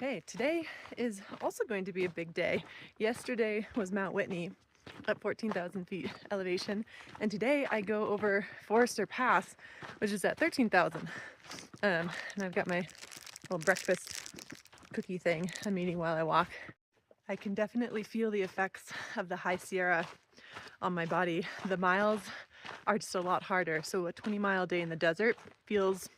Okay, today is also going to be a big day. Yesterday was Mount Whitney at 14,000 feet elevation, and today I go over Forester Pass, which is at 13,000. And I've got my little breakfast cookie thing I'm eating while I walk. I can definitely feel the effects of the high Sierra on my body. The miles are just a lot harder, so a 20-mile day in the desert feels,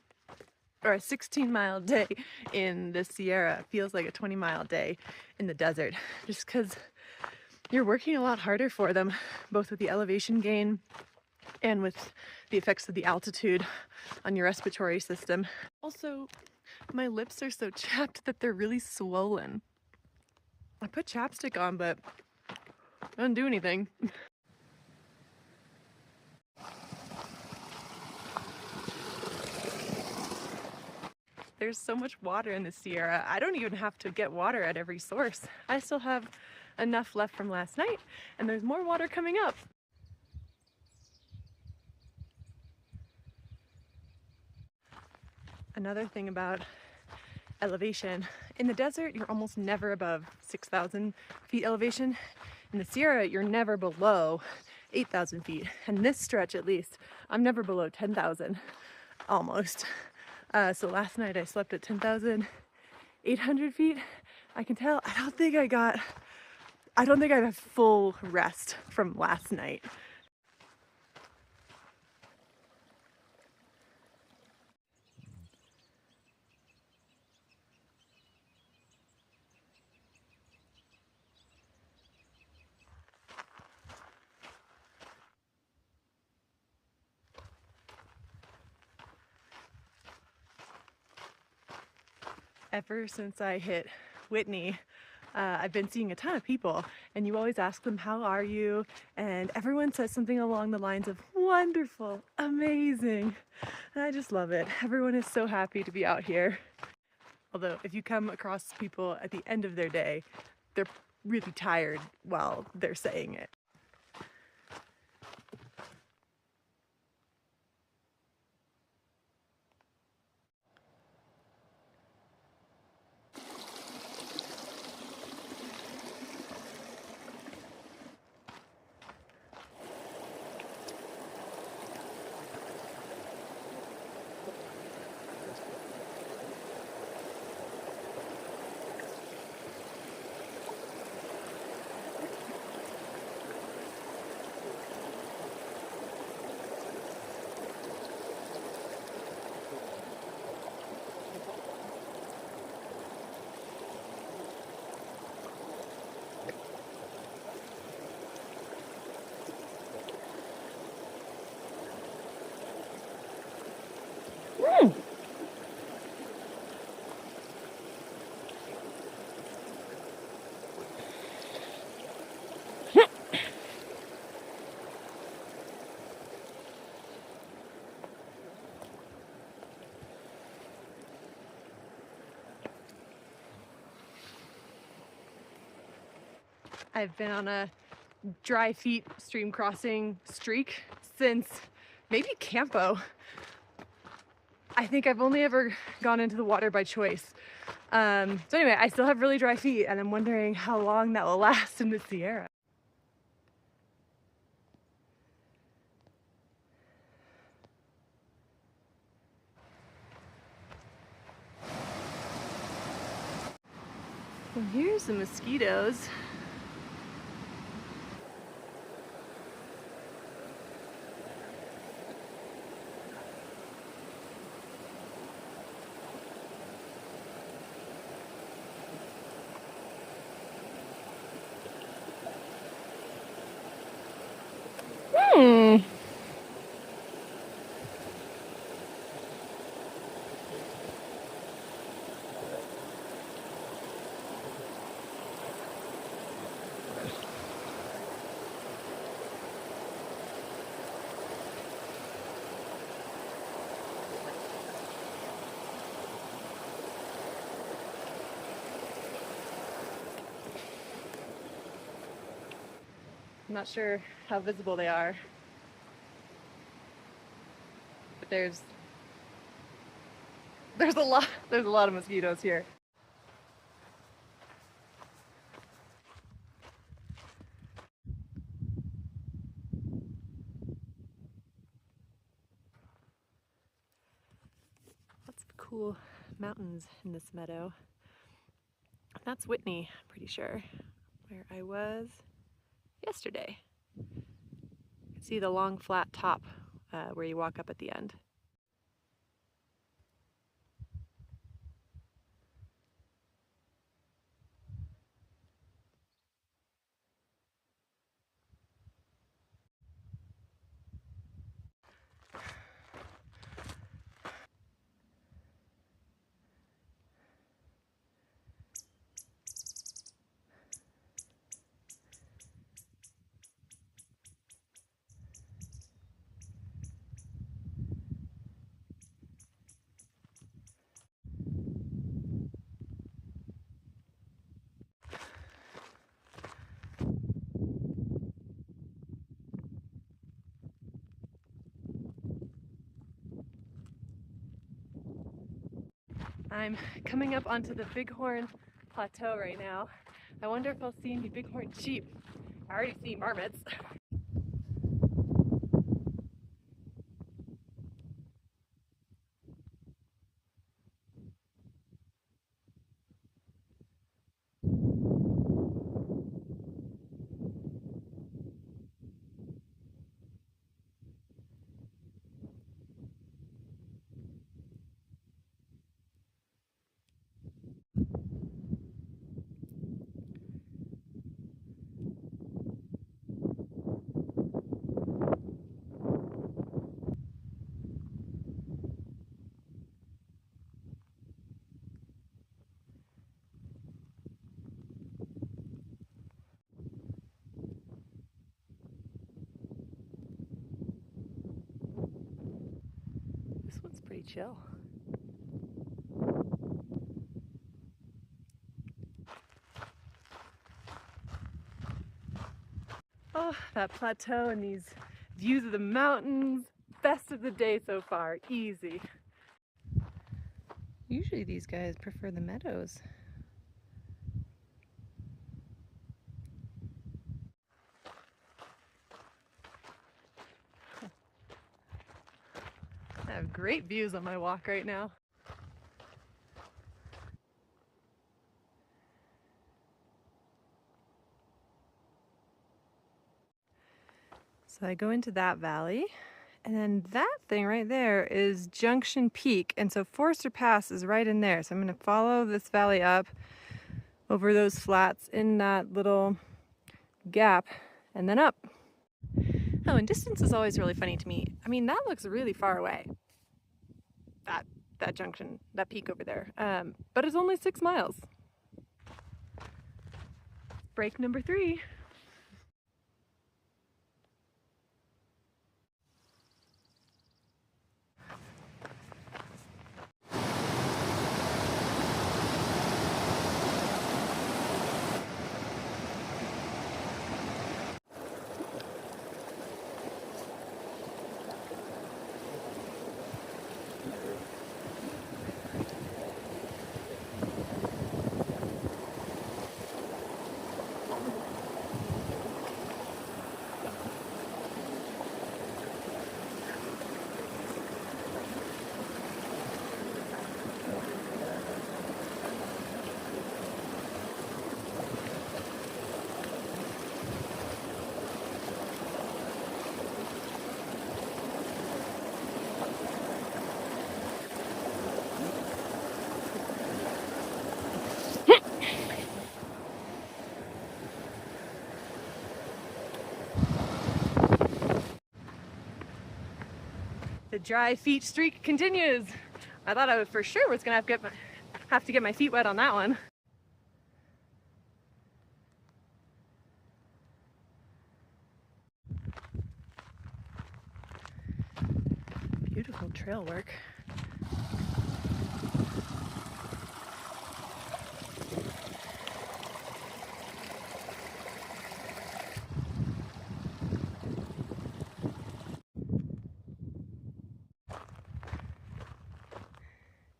or a 16-mile day in the Sierra feels like a 20-mile day in the desert, just because you're working a lot harder for them, both with the elevation gain and with the effects of the altitude on your respiratory system. Also, my lips are so chapped that they're really swollen. I put chapstick on, but it doesn't do anything. There's so much water in the Sierra. I don't even have to get water at every source. I still have enough left from last night, and there's more water coming up. Another thing about elevation, in the desert, you're almost never above 6,000 feet elevation. In the Sierra, you're never below 8,000 feet. And this stretch, at least, I'm never below 10,000, almost. So last night I slept at 10,800 feet. I can tell, I don't think I have full rest from last night. Ever since I hit Whitney, I've been seeing a ton of people, and you always ask them, how are you? And everyone says something along the lines of wonderful, amazing. And I just love it. Everyone is so happy to be out here. Although if you come across people at the end of their day, they're really tired while they're saying it. I've been on a dry feet stream crossing streak since maybe Campo. I think I've only ever gone into the water by choice. So anyway, I still have really dry feet, and I'm wondering how long that will last in the Sierra. Well, here's the mosquitoes. I'm not sure how visible they are, but there's a lot of mosquitoes here. cool mountains in this meadow. That's Whitney, I'm pretty sure, where I was yesterday. You can see the long flat top where you walk up at the end. I'm coming up onto the Bighorn Plateau right now. I wonder if I'll see any bighorn sheep. I already see marmots. This one's pretty chill. Oh, that plateau and these views of the mountains. Best of the day so far, easy. Usually these guys prefer the meadows. I have great views on my walk right now. So I go into that valley, and then that thing right there is Junction Peak, and so Forester Pass is right in there. So I'm going to follow this valley up over those flats in that little gap and then up. Oh, and distance is always really funny to me. I mean, that looks really far away. That junction, that peak over there. But it's only 6 miles. Break number 3. The dry feet streak continues. I thought I for sure was gonna have to get my feet wet on that one. Beautiful trail work.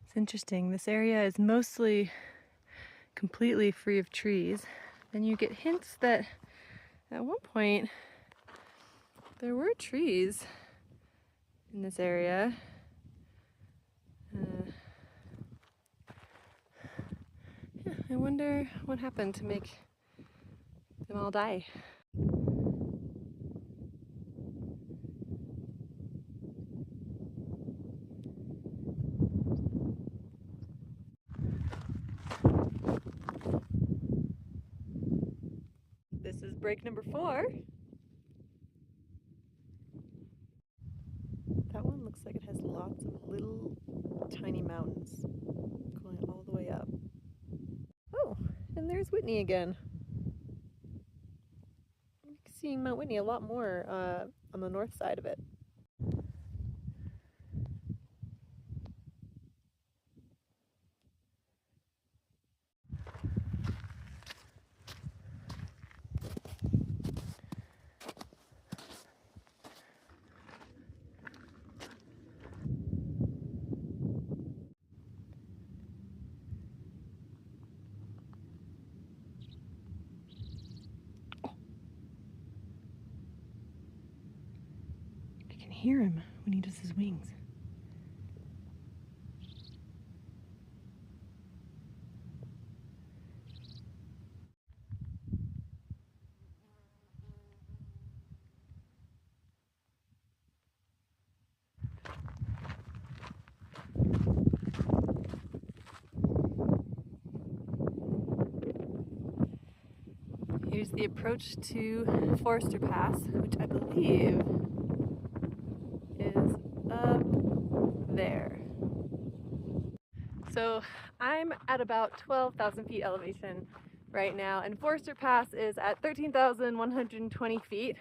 It's interesting, this area is mostly completely free of trees. And you get hints that at one point there were trees in this area. I wonder what happened to make them all die. This is break number 4. That one looks like it has lots of little tiny mountains going all the way up. Oh, and there's Whitney again. I'm seeing Mount Whitney a lot more on the north side of it. I can hear him when he does his wings. Here's the approach to Forester Pass, which I believe is up there. So I'm at about 12,000 feet elevation right now, and Forester Pass is at 13,120 feet,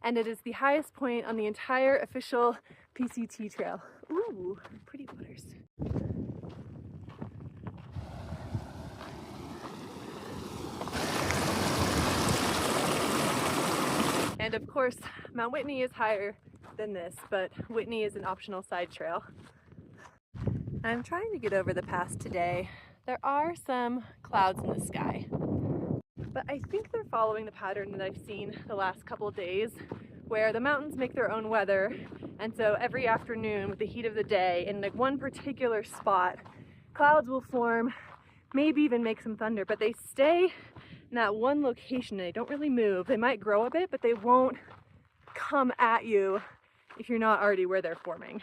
and it is the highest point on the entire official PCT trail. Ooh, pretty waters. And of course, Mount Whitney is higher than this, but Whitney is an optional side trail. I'm trying to get over the pass today. There are some clouds in the sky, but I think they're following the pattern that I've seen the last couple days, where the mountains make their own weather, and so every afternoon with the heat of the day in like one particular spot, clouds will form, maybe even make some thunder, but they stay in that one location. They don't really move. They might grow a bit, but they won't come at you if you're not already where they're forming.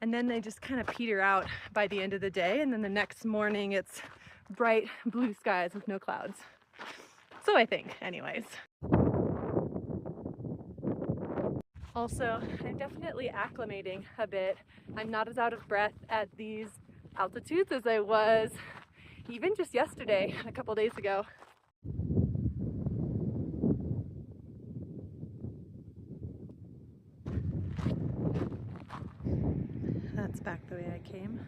And then they just kind of peter out by the end of the day, and then the next morning it's bright blue skies with no clouds. So I think, anyways. Also, I'm definitely acclimating a bit. I'm not as out of breath at these altitudes as I was even just yesterday, a couple days ago. That's back the way I came.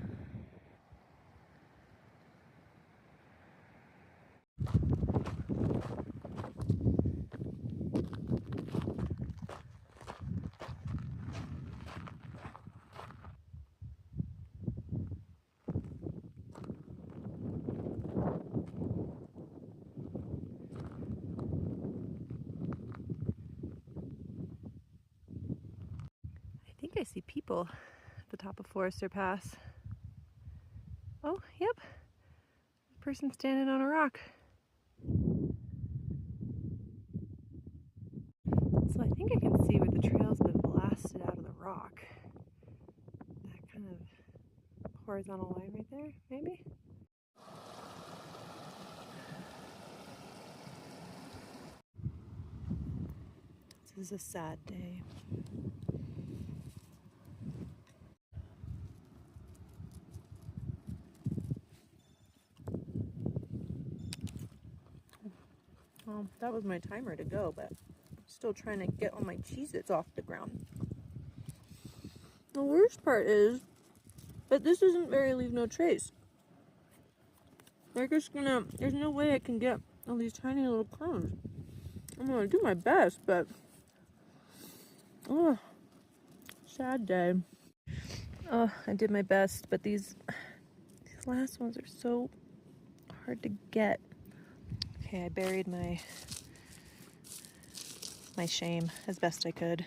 I think I see people at the top of Forester Pass. Oh, yep. Person standing on a rock. So I think I can see where the trail's been blasted out of the rock. That kind of horizontal line right there, maybe? This is a sad day. Well, that was my timer to go, but I'm still trying to get all my Cheez-Its off the ground. The worst part is that this isn't very leave no trace. They're just gonna, there's no way I can get all these tiny little crumbs. I'm gonna do my best, but oh, sad day. Oh, I did my best, but these last ones are so hard to get. Okay, I buried my shame as best I could.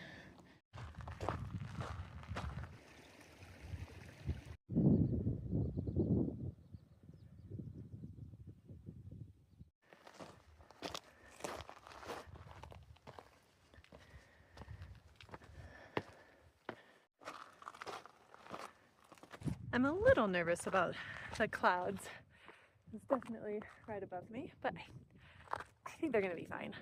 I'm a little nervous about the clouds. It's definitely right above me, but I think they're gonna be fine.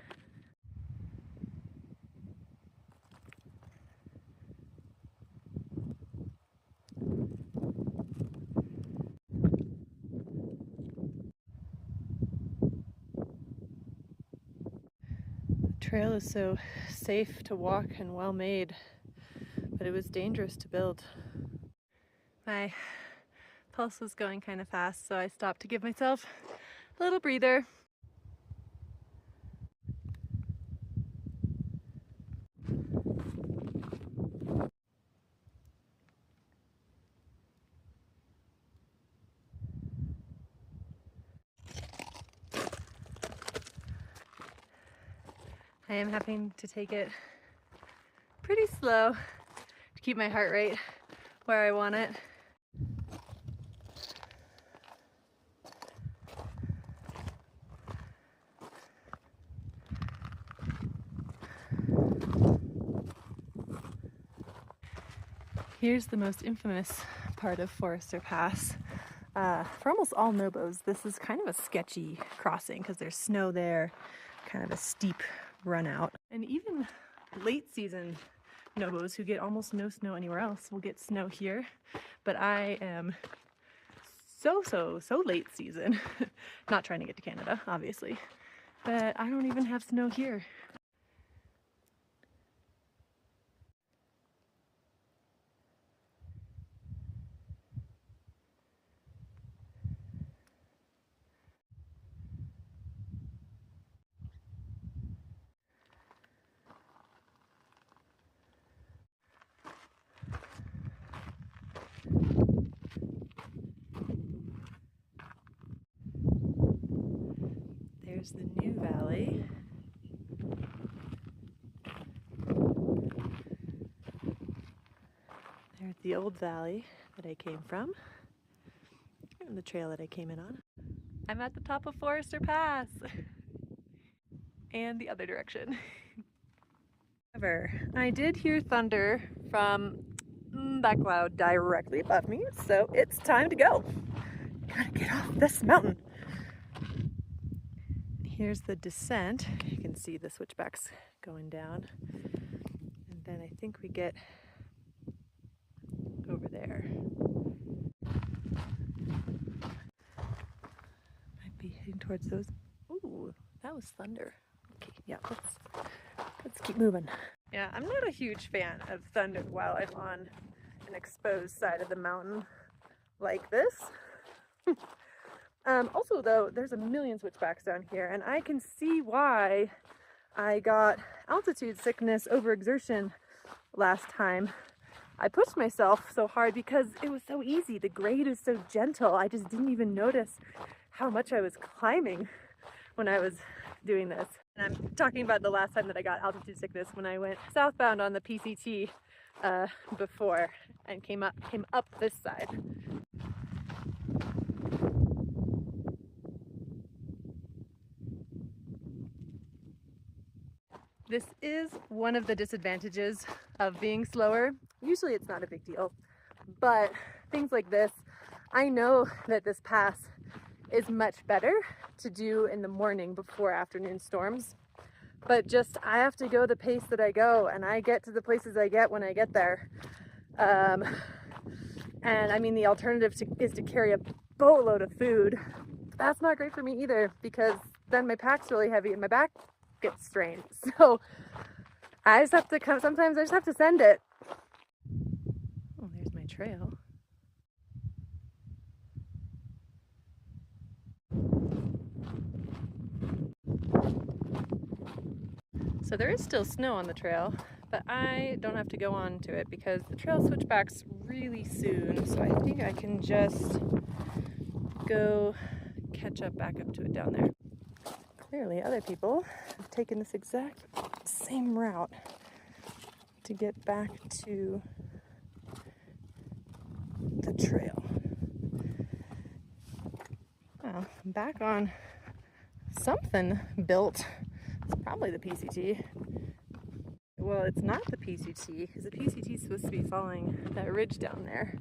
The trail is so safe to walk and well made, but it was dangerous to build. My pulse was going kind of fast, so I stopped to give myself a little breather. I am having to take it pretty slow to keep my heart rate where I want it. Here's the most infamous part of Forester Pass. For almost all Nobos, this is kind of a sketchy crossing because there's snow there, kind of a steep run out. And even late season Nobos who get almost no snow anywhere else will get snow here. But I am so late season. Not trying to get to Canada, obviously. But I don't even have snow here. There's the new valley. There's the old valley that I came from, and the trail that I came in on. I'm at the top of Forester Pass, and the other direction. However, I did hear thunder from that cloud directly above me, so it's time to go. Gotta get off this mountain. Here's the descent. You can see the switchbacks going down. And then I think we get over there. Might be heading towards those. Ooh, that was thunder. Okay, yeah, let's keep moving. Yeah, I'm not a huge fan of thunder while I'm on an exposed side of the mountain like this. Also though, there's a million switchbacks down here, and I can see why I got altitude sickness overexertion last time. I pushed myself so hard because it was so easy. The grade is so gentle. I just didn't even notice how much I was climbing when I was doing this. And I'm talking about the last time that I got altitude sickness, when I went southbound on the PCT before and came up this side. This is one of the disadvantages of being slower. Usually it's not a big deal, but things like this, I know that this pass is much better to do in the morning before afternoon storms, but just I have to go the pace that I go, and I get to the places I get when I get there. And I mean, the alternative is to carry a boatload of food. That's not great for me either, because then my pack's really heavy and my back gets strained. So I just have to sometimes I just have to send it. Oh, there's my trail. So there is still snow on the trail, but I don't have to go on to it because the trail switchbacks really soon. So I think I can just go catch up back up to it down there. Clearly other people have taken this exact same route to get back to the trail. Well, I'm back on something built. It's probably the PCT. Well, it's not the PCT, because the PCT is supposed to be following that ridge down there.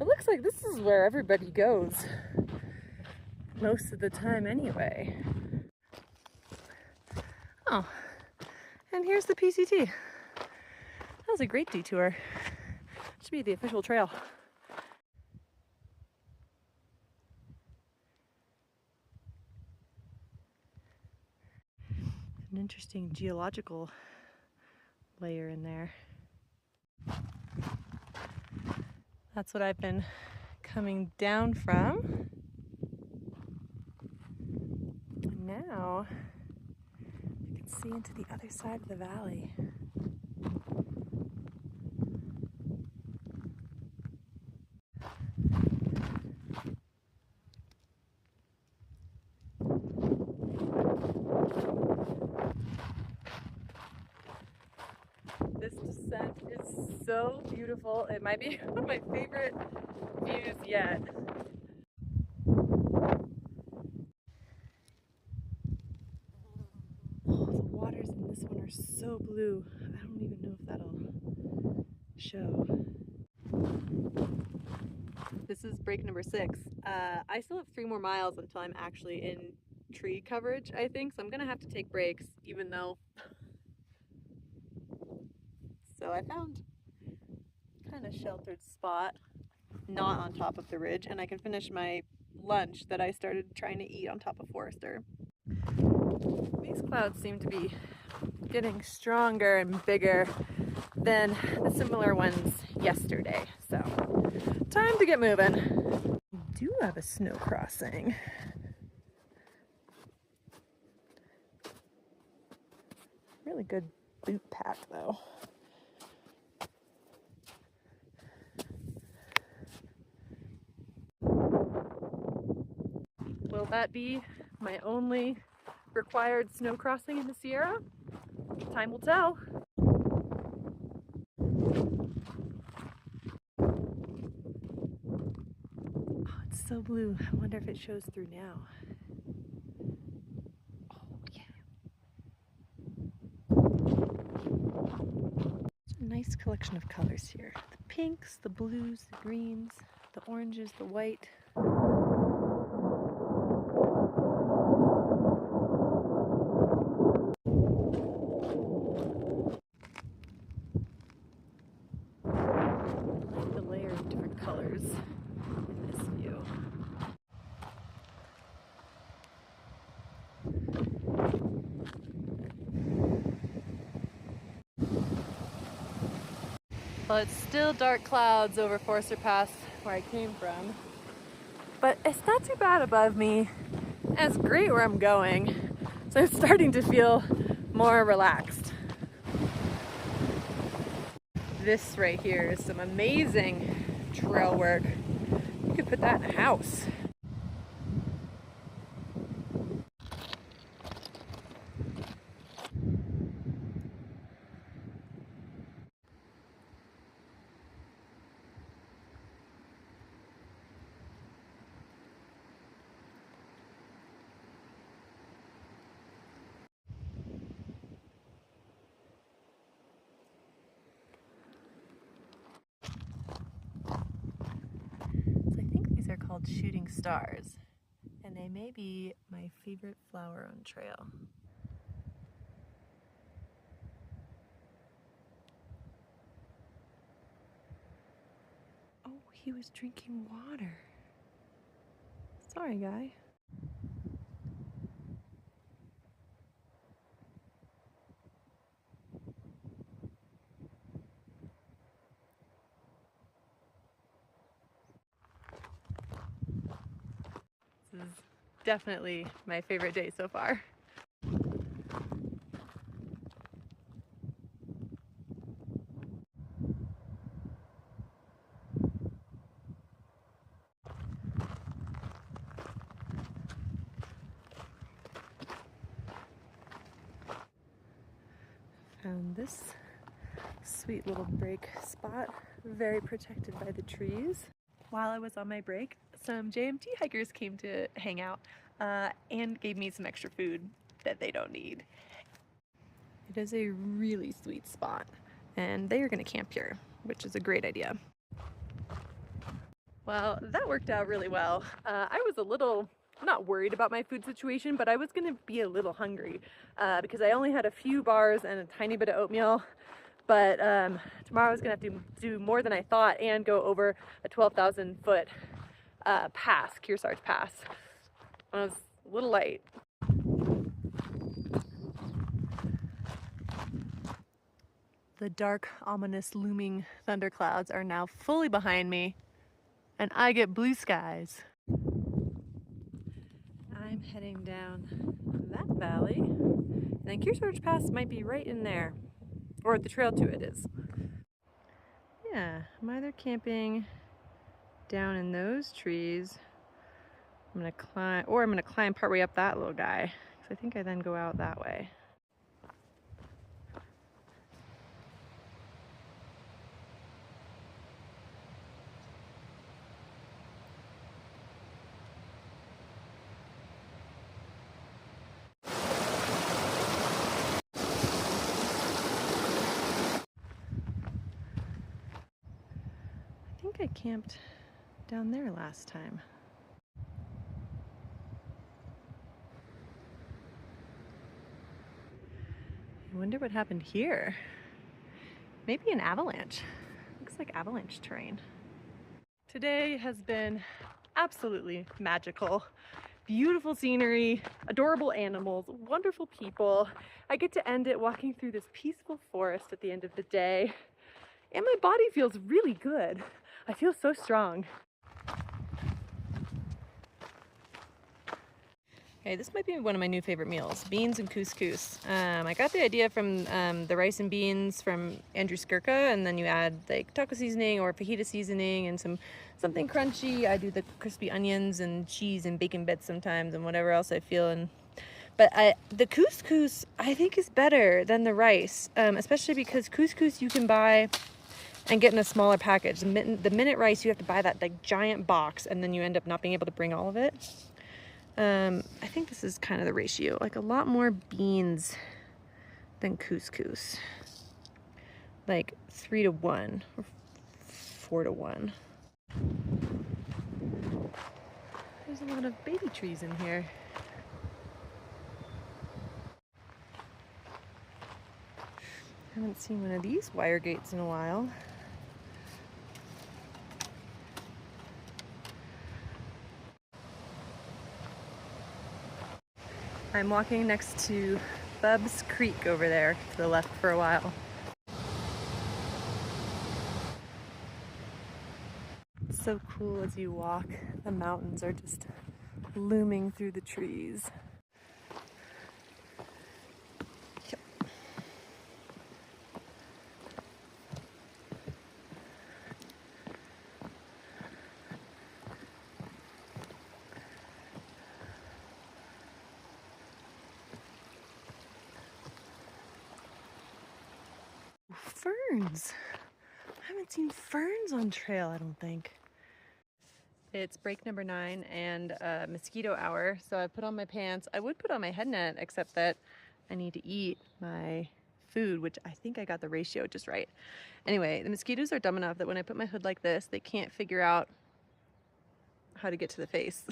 It looks like this is where everybody goes most of the time anyway. Oh, and here's the PCT. That was a great detour. Should be the official trail. An interesting geological layer in there. That's what I've been coming down from. And now you can see into the other side of the valley. This descent is so beautiful. It might be one of my favorite views yet. Oh, the waters in this one are so blue. I don't even know if that'll show. This is break number 6. I still have 3 more miles until I'm actually in tree coverage, I think, so I'm gonna have to take breaks, even though. So I found kind of sheltered spot, not on top of the ridge, and I can finish my lunch that I started trying to eat on top of Forester. These clouds seem to be getting stronger and bigger than the similar ones yesterday, so time to get moving. We do have a snow crossing. Really good boot path though. Will that be my only required snow crossing in the Sierra? Time will tell. Oh, it's so blue. I wonder if it shows through now. Oh, yeah. It's a nice collection of colors here. The pinks, the blues, the greens, the oranges, the white. The layer of different colors in this view. Well, it's still dark clouds over Forester Pass where I came from, but it's not too bad above me, and it's great where I'm going, so I'm starting to feel more relaxed. This right here is some amazing trail work. You could put that in a house. They're called shooting stars, and they may be my favorite flower on trail. Oh, he was drinking water. Sorry, guy. This is definitely my favorite day so far. Found this sweet little break spot, very protected by the trees. While I was on my break, some JMT hikers came to hang out and gave me some extra food that they don't need. It is a really sweet spot, and they are going to camp here, which is a great idea. Well, that worked out really well. I was a little not worried about my food situation, but I was gonna be a little hungry because I only had a few bars and a tiny bit of oatmeal. But tomorrow I was gonna have to do more than I thought and go over a 12,000 foot pass, Kearsarge Pass. I was a little light. The dark, ominous, looming thunderclouds are now fully behind me, and I get blue skies. I'm heading down that valley, and then Kearsarge Pass might be right in there, or the trail to it is. Yeah, I'm either camping down in those trees, I'm gonna climb, or I'm gonna climb partway up that little guy, because I think I then go out that way. I think I camped down there last time. I wonder what happened here. Maybe an avalanche. Looks like avalanche terrain. Today has been absolutely magical. Beautiful scenery, adorable animals, wonderful people. I get to end it walking through this peaceful forest at the end of the day. And my body feels really good. I feel so strong. Okay, this might be one of my new favorite meals, beans and couscous. I got the idea from the rice and beans from Andrew Skirka, and then you add like taco seasoning or fajita seasoning and something crunchy. I do the crispy onions and cheese and bacon bits sometimes and whatever else I feel. But the couscous I think is better than the rice, especially because couscous you can buy and get in a smaller package. The minute rice you have to buy that like giant box, and then you end up not being able to bring all of it. I think this is kind of the ratio, like a lot more beans than couscous, like 3 to 1 or 4 to 1. There's a lot of baby trees in here. Haven't seen one of these wire gates in a while. I'm walking next to Bub's Creek over there to the left for a while. It's so cool as you walk. The mountains are just looming through the trees. Ferns. I haven't seen ferns on trail, I don't think. It's break number 9 and mosquito hour, so I put on my pants. I would put on my head net, except that I need to eat my food, which I think I got the ratio just right. Anyway, the mosquitoes are dumb enough that when I put my hood like this, they can't figure out how to get to the face.